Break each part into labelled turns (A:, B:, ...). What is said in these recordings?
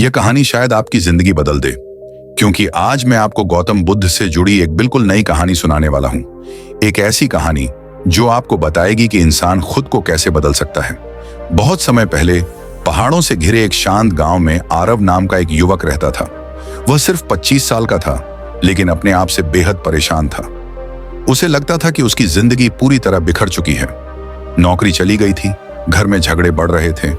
A: यह कहानी शायद आपकी जिंदगी बदल दे, क्योंकि आज मैं आपको गौतम बुद्ध से जुड़ी एक बिल्कुल नई कहानी सुनाने वाला हूं। एक ऐसी कहानी जो आपको बताएगी कि इंसान खुद को कैसे बदल सकता है। बहुत समय पहले पहाड़ों से घिरे एक शांत गांव में आरव नाम का एक युवक रहता था। वह सिर्फ 25 साल का था, लेकिन अपने आप से बेहद परेशान था। उसे लगता था कि उसकी जिंदगी पूरी तरह बिखर चुकी है। नौकरी चली गई थी, घर में झगड़े बढ़ रहे थे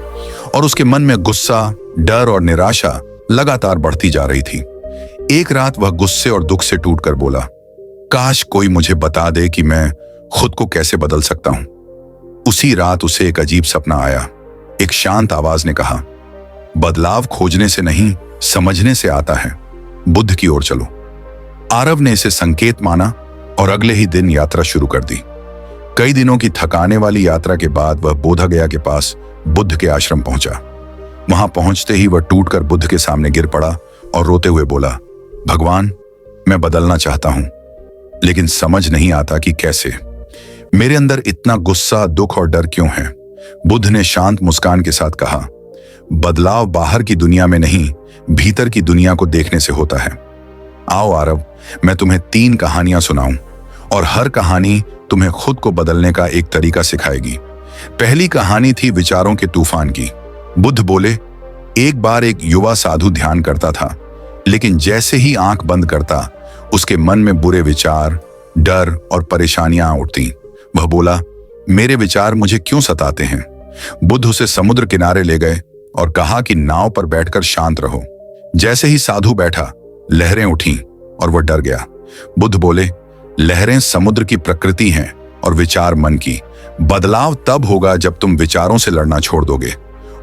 A: और उसके मन में गुस्सा, डर और निराशा लगातार बढ़ती जा रही थी। एक रात वह गुस्से और दुख से टूटकर बोला, काश कोई मुझे बता दे कि मैं खुद को कैसे बदल सकता हूं। उसी रात उसे एक अजीब सपना आया। एक शांत आवाज ने कहा, बदलाव खोजने से नहीं, समझने से आता है। बुद्ध की ओर चलो। आरव ने इसे संकेत माना और अगले ही दिन यात्रा शुरू कर दी। कई दिनों की थकाने वाली यात्रा के बाद वह बोधगया के पास बुद्ध के आश्रम पहुंचा। वहां पहुंचते ही वह टूटकर बुद्ध के सामने गिर पड़ा और रोते हुए बोला, भगवान, मैं बदलना चाहता हूं, लेकिन समझ नहीं आता कि कैसे। मेरे अंदर इतना गुस्सा, दुख और डर क्यों है? बुद्ध ने शांत मुस्कान के साथ कहा, बदलाव बाहर की दुनिया में नहीं, भीतर की दुनिया को देखने से होता है। आओ आरव, मैं तुम्हें 3 कहानियां सुनाऊं और हर कहानी तुम्हें खुद को बदलने का एक तरीका सिखाएगी। पहली कहानी थी विचारों के तूफान की। बुद्ध बोले, एक बार एक युवा साधु ध्यान करता था, लेकिन जैसे ही आंख बंद करता, उसके मन में बुरे विचार, डर और परेशानियां उठती। वह बोला, मेरे विचार मुझे क्यों सताते हैं? बुद्ध उसे समुद्र किनारे ले गए और कहा कि नाव पर बैठकर शांत रहो। जैसे ही साधु बैठा, लहरें उठीं और वह डर गया। बुद्ध बोले, लहरें समुद्र की प्रकृति हैं और विचार मन की। बदलाव तब होगा जब तुम विचारों से लड़ना छोड़ दोगे,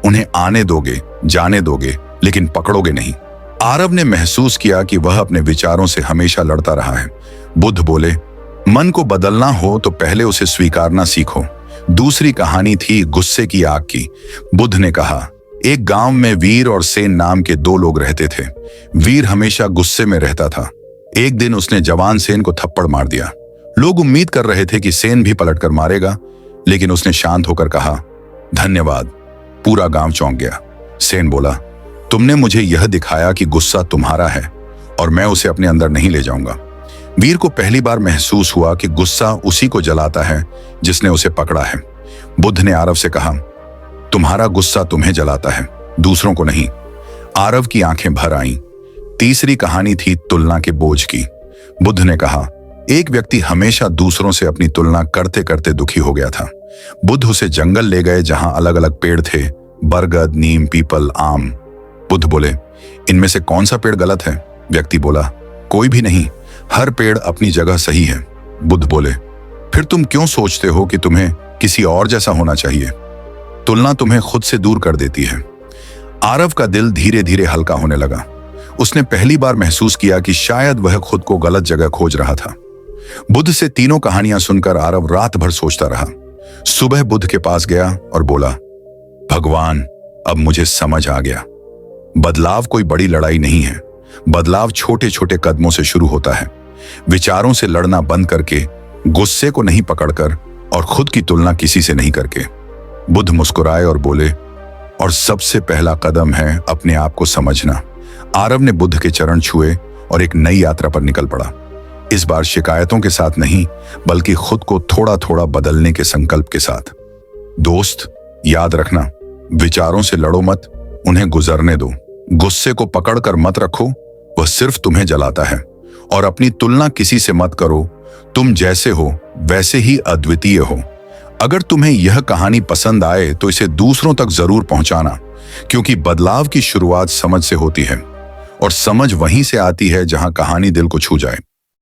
A: उन्हें आने दोगे, जाने दोगे, लेकिन पकड़ोगे नहीं। आरव ने महसूस किया कि वह अपने विचारों से हमेशा लड़ता रहा है। बुद्ध बोले, मन को बदलना हो तो पहले उसे स्वीकारना सीखो। दूसरी कहानी थी गुस्से की आग की। बुद्ध ने कहा, एक गांव में वीर और सेन नाम के 2 लोग रहते थे। वीर हमेशा गुस्से में रहता था। एक दिन उसने जवान सेन को थप्पड़ मार दिया। लोग उम्मीद कर रहे थे कि सेन भी पलटकर मारेगा, लेकिन उसने शांत होकर कहा, धन्यवाद। पूरा गांव चौंक गया। सेन बोला, तुमने मुझे यह दिखाया कि गुस्सा तुम्हारा है और मैं उसे अपने अंदर नहीं ले जाऊंगा। वीर को पहली बार महसूस हुआ कि गुस्सा उसी को जलाता है जिसने उसे पकड़ा है। बुद्ध ने आरव से कहा, तुम्हारा गुस्सा तुम्हें जलाता है, दूसरों को नहीं। आरव की आंखें भर आईं। तीसरी कहानी थी तुलना के बोझ की। बुद्ध ने कहा, एक व्यक्ति हमेशा दूसरों से अपनी तुलना करते करते दुखी हो गया था। बुद्ध उसे जंगल ले गए जहां अलग अलग पेड़ थे, बरगद, नीम, पीपल, आम। बुद्ध बोले, इनमें से कौन सा पेड़ गलत है? व्यक्ति बोला, कोई भी नहीं, हर पेड़ अपनी जगह सही है। बुद्ध बोले, फिर तुम क्यों सोचते हो कि तुम्हें किसी और जैसा होना चाहिए? तुलना तुम्हें खुद से दूर कर देती है। आरव का दिल धीरे धीरे हल्का होने लगा। उसने पहली बार महसूस किया कि शायद वह खुद को गलत जगह खोज रहा था। बुद्ध से 3 कहानियां सुनकर आरव रात भर सोचता रहा। सुबह बुद्ध के पास गया और बोला, भगवान, अब मुझे समझ आ गया। बदलाव कोई बड़ी लड़ाई नहीं है। बदलाव छोटे छोटे कदमों से शुरू होता है। विचारों से लड़ना बंद करके, गुस्से को नहीं पकड़कर और खुद की तुलना किसी से नहीं करके। बुद्ध मुस्कुराए और बोले, और सबसे पहला कदम है अपने आप को समझना। आरव ने बुद्ध के चरण छुए और एक नई यात्रा पर निकल पड़ा। इस बार शिकायतों के साथ नहीं, बल्कि खुद को थोड़ा थोड़ा बदलने के संकल्प के साथ। दोस्त, याद रखना, विचारों से लड़ो मत, उन्हें गुजरने दो। गुस्से को पकड़कर मत रखो, वह सिर्फ तुम्हें जलाता है। और अपनी तुलना किसी से मत करो। तुम जैसे हो वैसे ही अद्वितीय हो। अगर तुम्हें यह कहानी पसंद आए तो इसे दूसरों तक जरूर पहुंचाना, क्योंकि बदलाव की शुरुआत समझ से होती है और समझ वहीं से आती है जहां कहानी दिल को छू जाए।